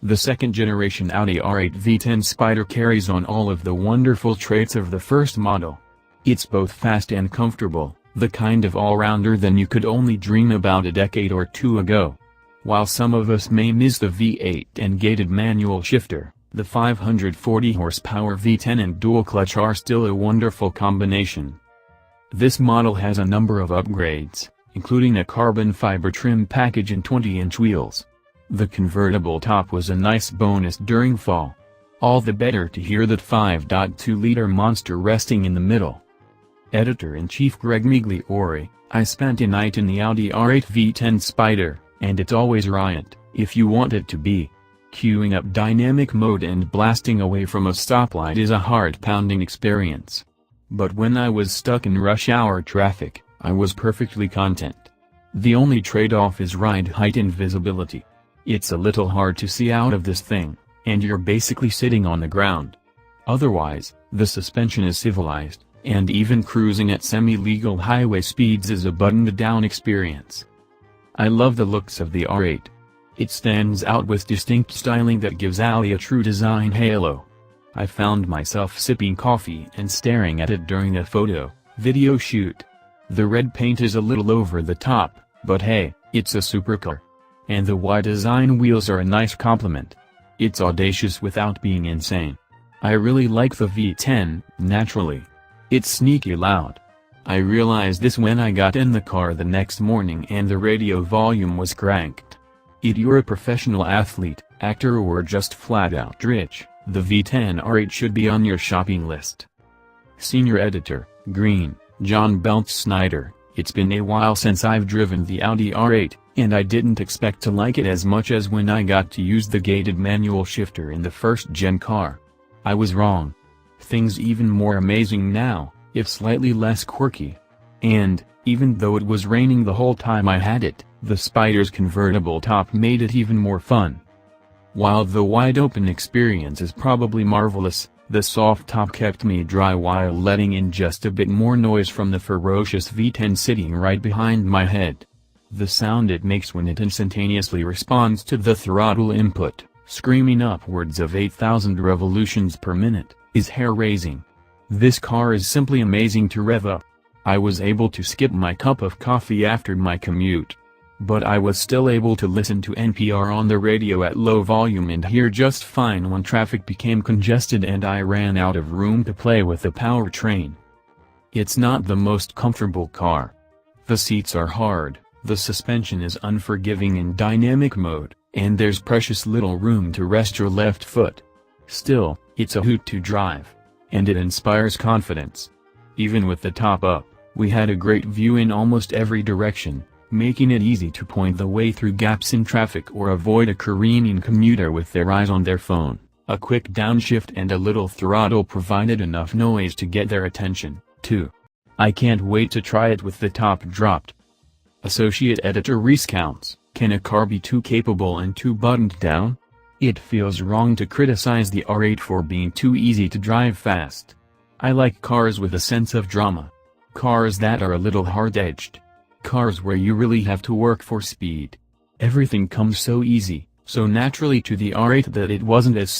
The second-generation Audi R8 V10 Spyder carries on all of the wonderful traits of the first model. It's both fast and comfortable, the kind of all-rounder than you could only dream about a decade or two ago. While some of us may miss the V8 and gated manual shifter, the 540 horsepower V10 and dual clutch are still a wonderful combination. This model has a number of upgrades, including a carbon fiber trim package and 20-inch wheels. The convertible top was a nice bonus during fall. All the better to hear that 5.2-liter monster resting in the middle. Editor-in-Chief Greg Migliore: I spent a night in the Audi R8 V10 Spyder, and it's always riot, if you want it to be. Queuing up dynamic mode and blasting away from a stoplight is a heart-pounding experience. But when I was stuck in rush hour traffic, I was perfectly content. The only trade-off is ride height and visibility. It's a little hard to see out of this thing, and you're basically sitting on the ground. Otherwise, the suspension is civilized, and even cruising at semi-legal highway speeds is a buttoned-down experience. I love the looks of the R8. It stands out with distinct styling that gives Audi a true design halo. I found myself sipping coffee and staring at it during a video shoot. The red paint is a little over the top, but hey, it's a supercar. And the wide design wheels are a nice compliment. It's audacious without being insane. I really like the V10, naturally. It's sneaky loud. I realized this when I got in the car the next morning and the radio volume was cranked. If you're a professional athlete, actor or just flat out rich, the V10 R8 should be on your shopping list. Senior Editor, Green, John Belts Snyder: It's been a while since I've driven the Audi R8, and I didn't expect to like it as much as when I got to use the gated manual shifter in the first-gen car. I was wrong. Things even more amazing now, if slightly less quirky. And, even though it was raining the whole time I had it, the Spyder's convertible top made it even more fun. While the wide-open experience is probably marvelous, the soft top kept me dry while letting in just a bit more noise from the ferocious V10 sitting right behind my head. The sound it makes when it instantaneously responds to the throttle input, screaming upwards of 8,000 revolutions per minute, is hair-raising. This car is simply amazing to rev up. I was able to skip my cup of coffee after my commute. But I was still able to listen to NPR on the radio at low volume and hear just fine when traffic became congested and I ran out of room to play with the powertrain. It's not the most comfortable car. The seats are hard, the suspension is unforgiving in dynamic mode, and there's precious little room to rest your left foot. Still, it's a hoot to drive. And it inspires confidence. Even with the top up, we had a great view in almost every direction, making it easy to point the way through gaps in traffic or avoid a careening commuter with their eyes on their phone. A quick downshift and a little throttle provided enough noise to get their attention, too. I can't wait to try it with the top dropped. Associate Editor recounts: Can a car be too capable and too buttoned down? It feels wrong to criticize the R8 for being too easy to drive fast. I like cars with a sense of drama. Cars that are a little hard-edged. Cars where you really have to work for speed. Everything comes so easy, so naturally to the R8 that it wasn't as